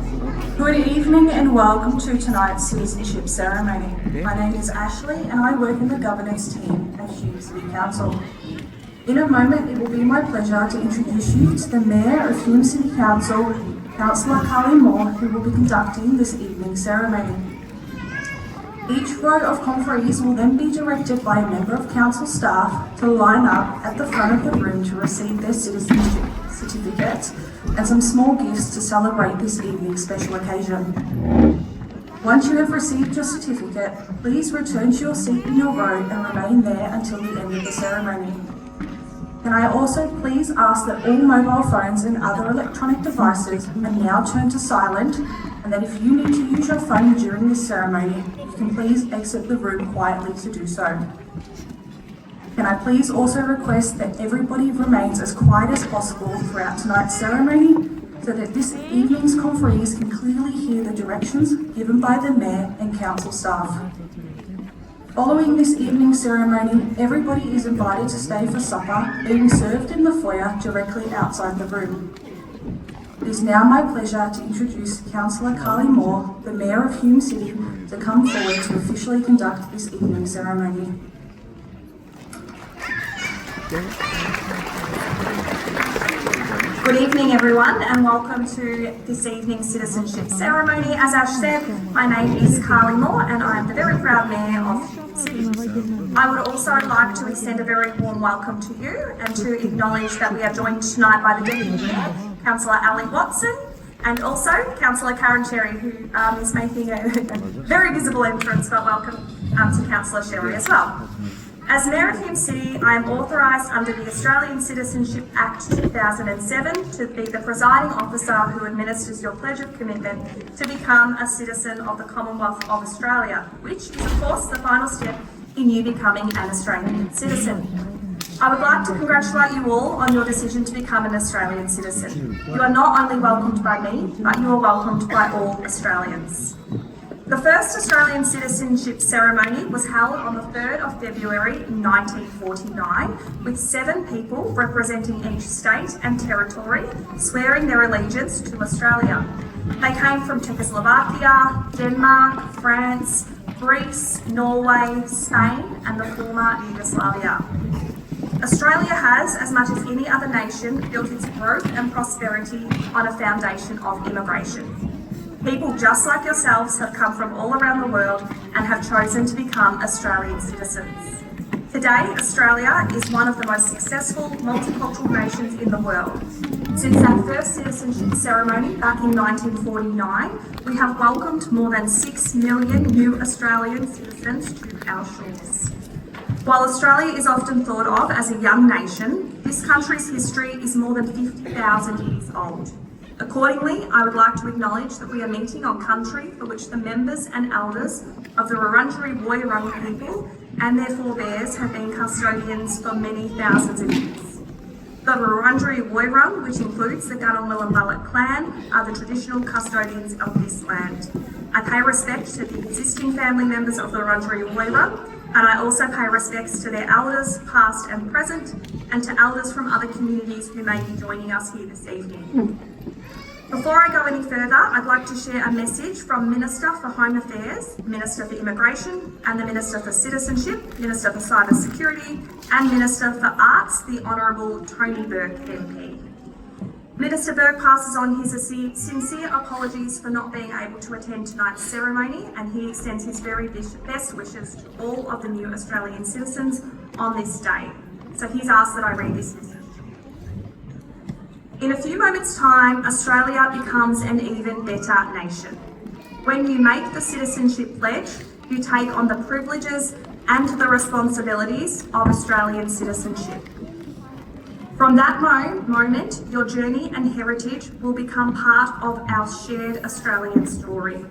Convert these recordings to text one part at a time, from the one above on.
Good evening and welcome to tonight's citizenship ceremony. My name is Ashley and I work in the governance team at Hume City Council. In a moment, it will be my pleasure to introduce you to the Mayor of Hume City Council, Councillor Carly Moore, who will be conducting this evening's ceremony. Each row of conferees will then be directed by a member of council staff to line up at the front of the room to receive their citizenship certificates and some small gifts to celebrate this evening's special occasion. Once you have received your certificate, please return to your seat in your row and remain there until the end of the ceremony. Can I also please ask that all mobile phones and other electronic devices are now turned to silent, and that if you need to use your phone during this ceremony, you can please exit the room quietly to do so. Can I please also request that everybody remains as quiet as possible throughout tonight's ceremony so that this evening's conferees can clearly hear the directions given by the Mayor and Council staff. Following this evening's ceremony, everybody is invited to stay for supper, being served in the foyer directly outside the room. It is now my pleasure to introduce Councillor Carly Moore, the Mayor of Hume City, to come forward to officially conduct this evening's ceremony. Good evening everyone and welcome to this evening's citizenship ceremony. As Ash said, my name is Carly Moore and I am the very proud Mayor of Hume City. I would also like to extend a very warm welcome to you and to acknowledge that we are joined tonight by the Deputy Mayor, Councillor Ali Watson, and also Councillor Karen Cherry, who is making a very visible entrance, but welcome to Councillor Sherry as well. As Mayor of Hume City, I am authorised under the Australian Citizenship Act 2007 to be the presiding officer who administers your pledge of commitment to become a citizen of the Commonwealth of Australia, which is of course the final step in you becoming an Australian citizen. I would like to congratulate you all on your decision to become an Australian citizen. You are not only welcomed by me, but you are welcomed by all Australians. The first Australian citizenship ceremony was held on the 3rd of February 1949, with 7 people representing each state and territory swearing their allegiance to Australia. They came from Czechoslovakia, Denmark, France, Greece, Norway, Spain and the former Yugoslavia. Australia has, as much as any other nation, built its growth and prosperity on a foundation of immigration. People just like yourselves have come from all around the world and have chosen to become Australian citizens. Today, Australia is one of the most successful multicultural nations in the world. Since our first citizenship ceremony back in 1949, we have welcomed more than 6 million new Australian citizens to our shores. While Australia is often thought of as a young nation, this country's history is more than 50,000 years old. Accordingly, I would like to acknowledge that we are meeting on country for which the members and elders of the Wurundjeri Woi-wurrung people and their forebears have been custodians for many thousands of years. The Wurundjeri Woi-wurrung, which includes the Gunung clan, are the traditional custodians of this land. I pay respect to the existing family members of the Wurundjeri Woi-wurrung, and I also pay respects to their elders, past and present, and to elders from other communities who may be joining us here this evening. Before I go any further, I'd like to share a message from Minister for Home Affairs, Minister for Immigration, and the Minister for Citizenship, Minister for Cyber Security, and Minister for Arts, the Honourable Tony Burke MP. Minister Burke passes on his sincere apologies for not being able to attend tonight's ceremony, and he extends his very best wishes to all of the new Australian citizens on this day. So he's asked that I read this message. In a few moments' time, Australia becomes an even better nation. When you make the citizenship pledge, you take on the privileges and the responsibilities of Australian citizenship. From that moment, your journey and heritage will become part of our shared Australian story.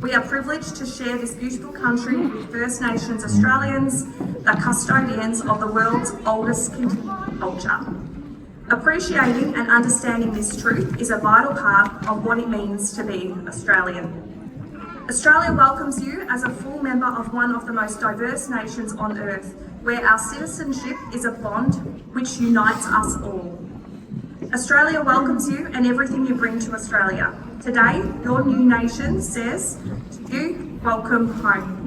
We are privileged to share this beautiful country with First Nations Australians, the custodians of the world's oldest continuing culture. Appreciating and understanding this truth is a vital part of what it means to be Australian. Australia welcomes you as a full member of one of the most diverse nations on earth, where our citizenship is a bond which unites us all. Australia welcomes you and everything you bring to Australia. Today, your new nation says to you, welcome home.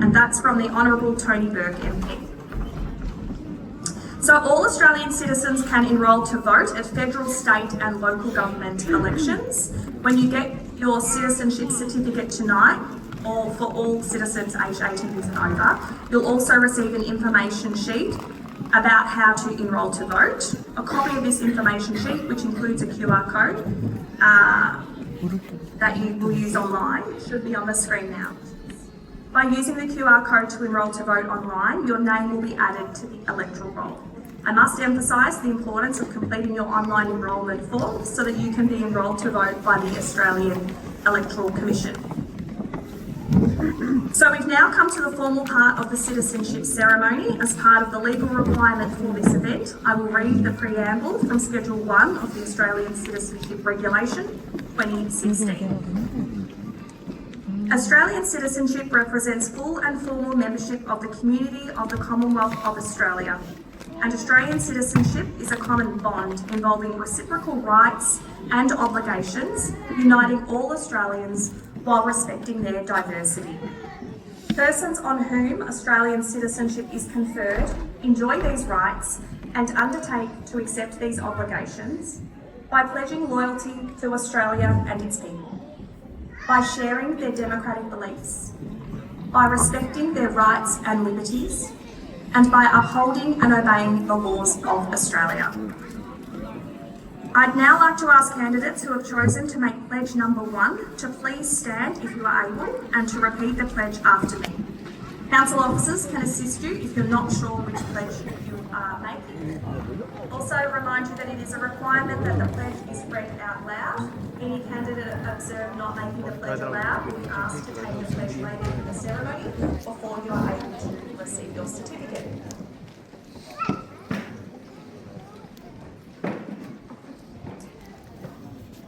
And that's from the Honourable Tony Burke MP. So all Australian citizens can enrol to vote at federal, state and local government elections. When you get your citizenship certificate tonight, or for all citizens aged 18 years and over, you'll also receive an information sheet about how to enrol to vote. A copy of this information sheet, which includes a QR code that you will use online, should be on the screen now. By using the QR code to enrol to vote online, your name will be added to the electoral roll. I must emphasise the importance of completing your online enrolment form so that you can be enrolled to vote by the Australian Electoral Commission. So we've now come to the formal part of the citizenship ceremony. As part of the legal requirement for this event, I will read the preamble from Schedule 1 of the Australian Citizenship Regulation 2016. Australian citizenship represents full and formal membership of the community of the Commonwealth of Australia. And Australian citizenship is a common bond involving reciprocal rights and obligations, uniting all Australians while respecting their diversity. Persons on whom Australian citizenship is conferred enjoy these rights and undertake to accept these obligations by pledging loyalty to Australia and its people, by sharing their democratic beliefs, by respecting their rights and liberties, and by upholding and obeying the laws of Australia. I'd now like to ask candidates who have chosen to make pledge number 1 to please stand if you are able and to repeat the pledge after me. Council officers can assist you if you're not sure which pledge you are making. Also remind you that it is a requirement that the pledge is read out loud. Any candidate observed not making the pledge aloud will be asked to take the pledge later in the ceremony before you are able to receive your certificate.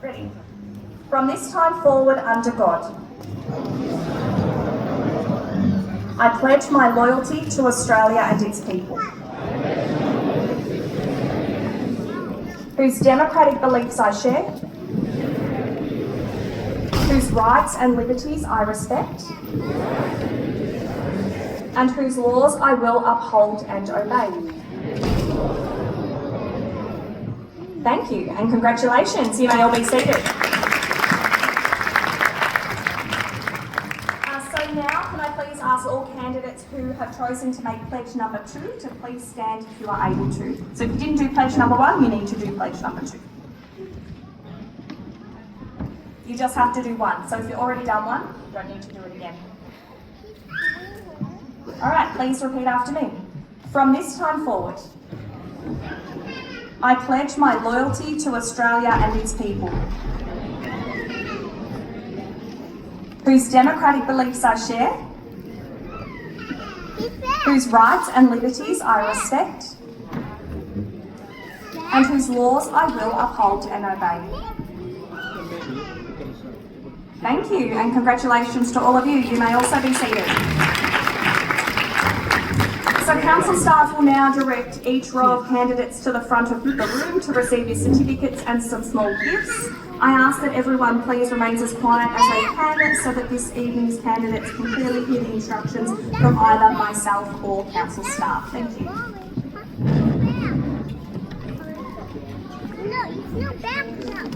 Ready? From this time forward under God, I pledge my loyalty to Australia and its people, whose democratic beliefs I share, whose rights and liberties I respect, and whose laws I will uphold and obey. Thank you and congratulations. You may all be seated. So now can I please ask all candidates who have chosen to make pledge number 2 to please stand if you are able to. So if you didn't do pledge number 1, you need to do pledge number 2. You just have to do 1. So if you've already done 1, you don't need to do it again. All right, please repeat after me. From this time forward, I pledge my loyalty to Australia and its people, whose democratic beliefs I share, whose rights and liberties I respect, and whose laws I will uphold and obey. Thank you and congratulations to all of you. You may also be seated. So council staff will now direct each row of candidates to the front of the room to receive your certificates and some small gifts. I ask that everyone please remains as quiet as they can so that this evening's candidates can clearly hear the instructions from either myself or council staff. Thank you. No, it's not back now.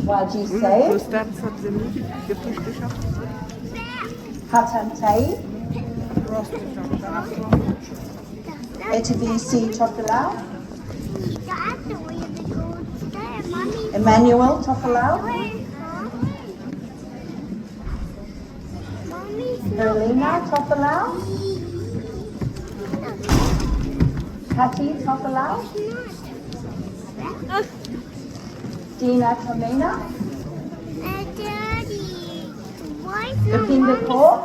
YG Save, Hatantei, Etavisi Tofilau, Emmanuel Tofilau, Erlina Tofilau, Hattie Tokelau, Dina Kamina, Daddy, why is Lucinda Kaur,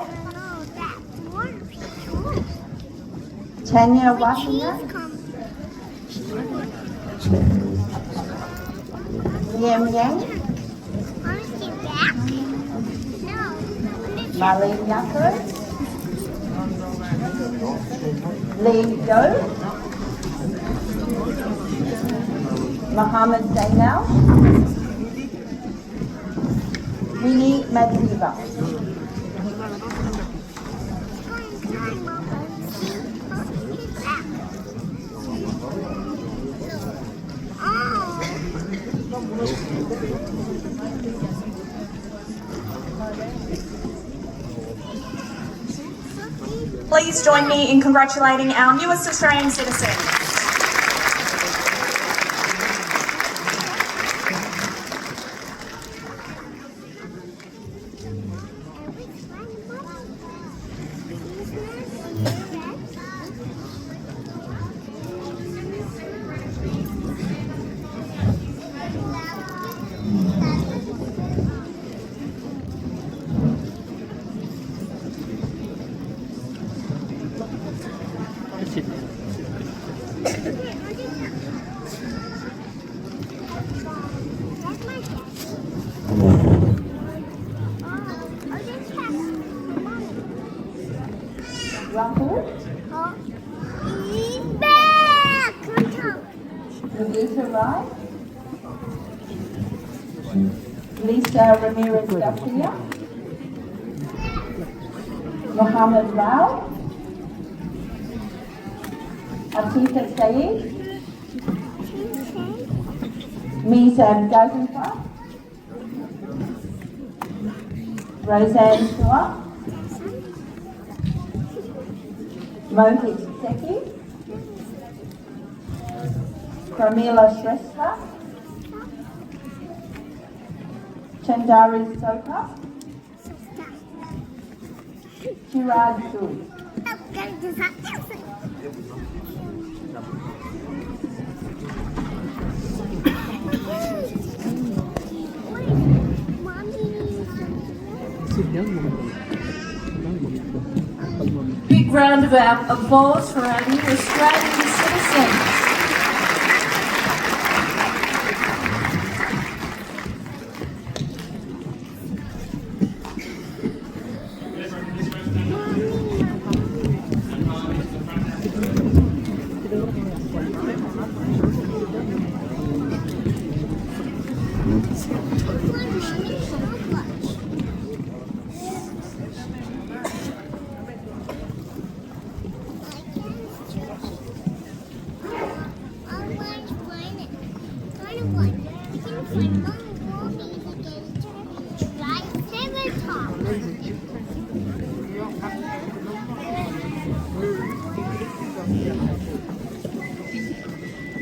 Tanya Washington, Liam Yang, Marlene Yako, Lee Yo, Mohammed Zainal, Winnie Madiba. Please join me in congratulating our newest Australian citizen. Rahul, Lisa Rai, Lisa Ramirez Garcia, Mohammed Rao, Atifa Saeed, Mizan Gazenfar, Roseanne Stewart, Mohit Seki, Pramila Shrestha, Chandari Soka, Chirag Suri. Big round of applause for our new Australian citizen.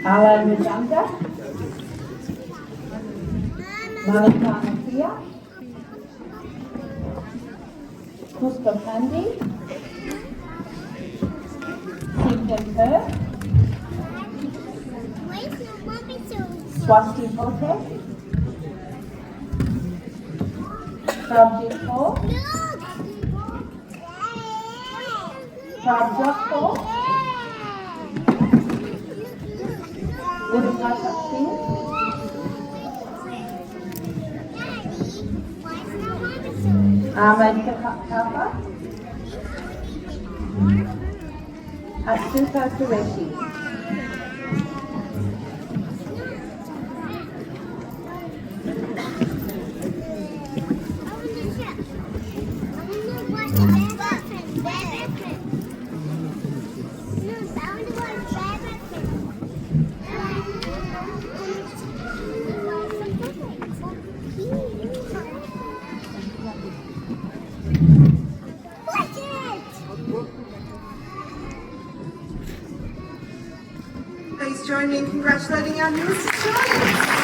Alan Rajanga, Malika Nakia, Kuspa Pandi, Simran Kerr, Swasti Pote, Prabjit Kaur, Prabjot Kaur, Udhata Singh, Ahmed Kapa, Asuka Qureshi. Please join me in congratulating our newest Australians.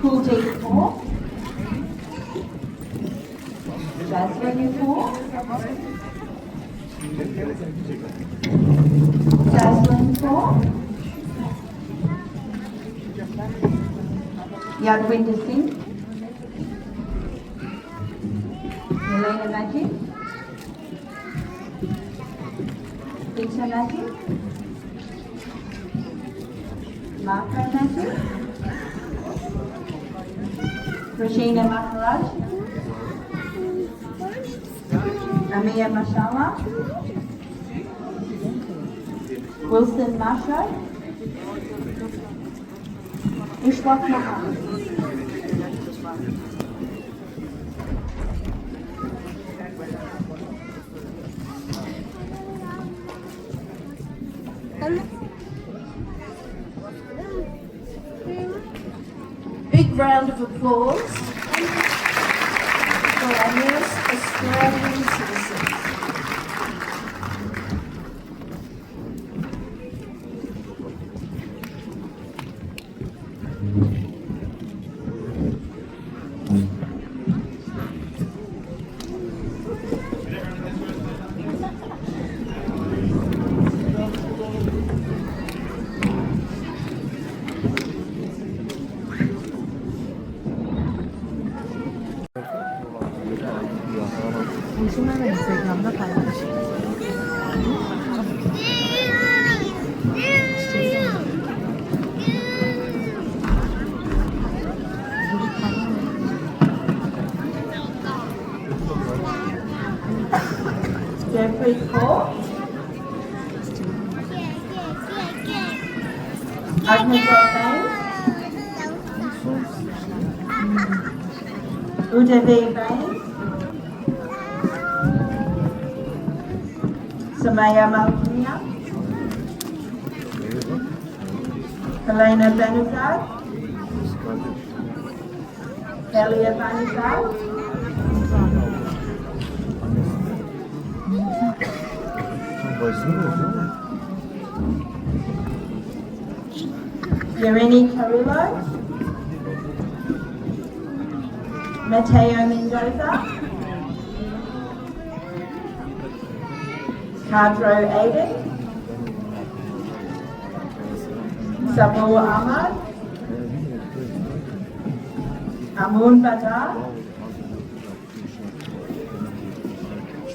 Kuldeep Kaur. Jasmine Kaur. Jasmine Kaur. Yadwinder Singh. Helena Majid. Peter Majid. Marco Majid. Rashina Maharaj. Amir Mashallah. Wilson Masho. Ishwak Mohammed. Big round of applause for our newest Australian citizens. 보시면은 인스타그램도 가능하시고 Jeffrey Kaur. Agnes Bain. Udavi Bain. Samaya Malkia. Helena Banizad. Elia Banizad. Yerini Carrillo. Mateo Mendoza. Kadro Aiden. Sabur Ahmad. Amun Badar.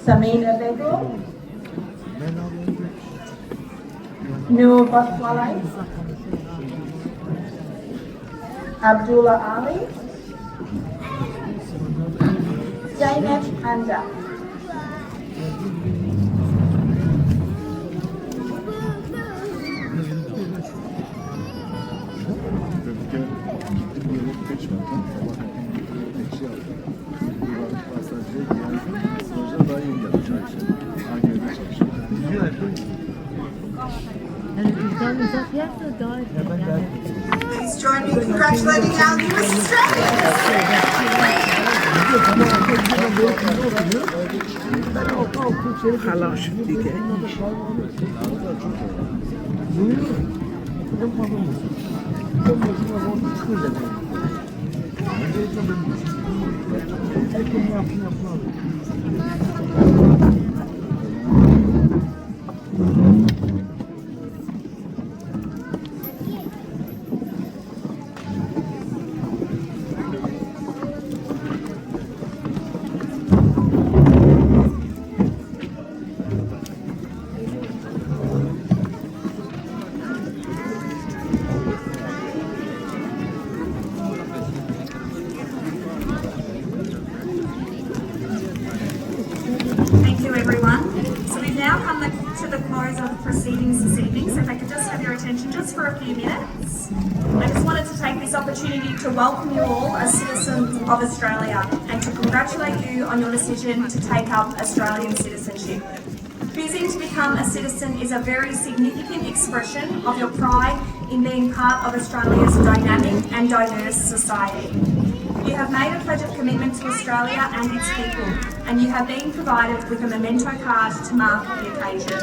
Samina Begum. Noor Boswale. Abdullah Ali. Zainab Anda. Please join me in congratulating our newest Australians. Thank you, everyone. So we've now come to the close of the proceedings this evening, so if I could just have your attention just for a few minutes. I just wanted to take this opportunity to welcome you all as citizens of Australia and to congratulate you on your decision to take up Australian citizenship. Choosing to become a citizen is a very significant expression of your pride in being part of Australia's dynamic and diverse society. You have made a pledge of commitment to Australia and its people, and you have been provided with a memento card to mark the occasion.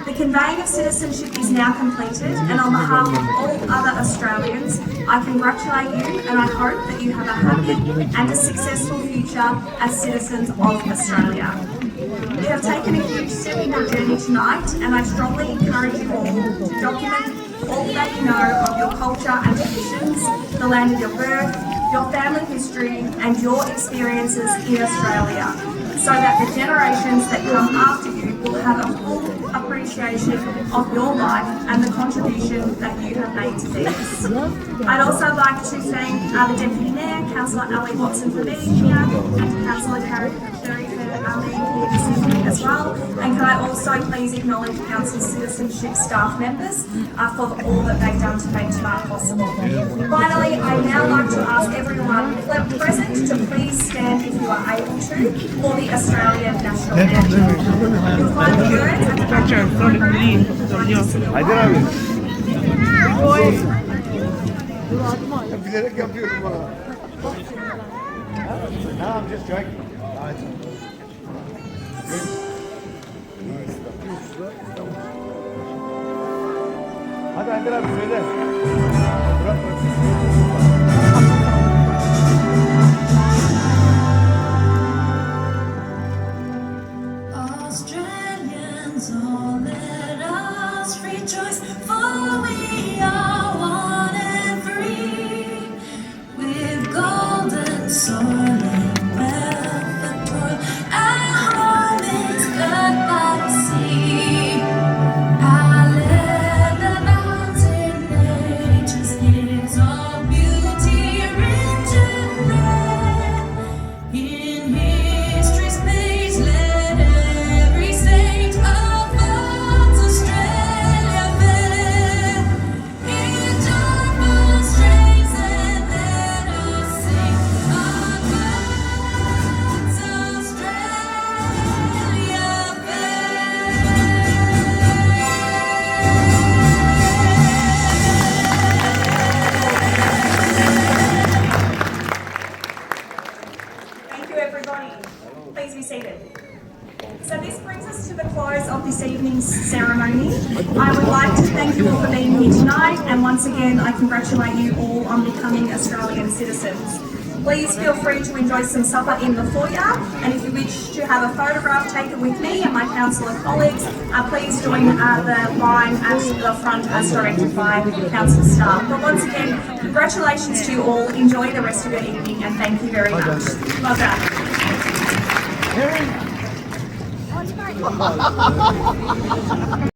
The conveying of citizenship is now completed, and on behalf of all other Australians, I congratulate you and I hope that you have a happy and a successful future as citizens of Australia. You have taken a huge step in your journey tonight, and I strongly encourage you all to document all that you know of your culture and traditions, the land of your birth, your family history, and your experiences in Australia, so that the generations that come after you will have a full appreciation of your life and the contribution that you have made to this. I'd also like to thank the Deputy Mayor, Councillor Ali Watson, for being here, and to Councillor Carrie Sherry for being here this evening as well. And can I also please acknowledge Council Citizenship staff members for all that they've done to make tonight possible. Finally, I'd now like to ask everyone present to please stand if you are able to for the Australian National Anthem. You'll find the words at the back of the Haydar abi. Bilerek yapıyorum bana. No, I'm just joking. Hadi Haydar abi söyle. Bırak Australians, all let us rejoice, for we are one and free, with golden soil and wealth and toil. Our home is cut by the sea. Our land and mountain nature's is all beauty, rich and rare. In history's page, let every saint of us Australia bear. In joyful strains, and let us sing our God's Australia Thank you, everybody. Please be seated. So this brings us to the close of this evening's ceremony. I would like to thank you all for being here tonight, and once again, I congratulate you all on becoming Australian citizens. Please feel free to enjoy some supper in the foyer, and if you wish to have a photograph taken with me and my councillor colleagues, please join the line at the front as directed by council staff. But once again, congratulations to you all. Enjoy the rest of your evening, and thank you very much. Well done.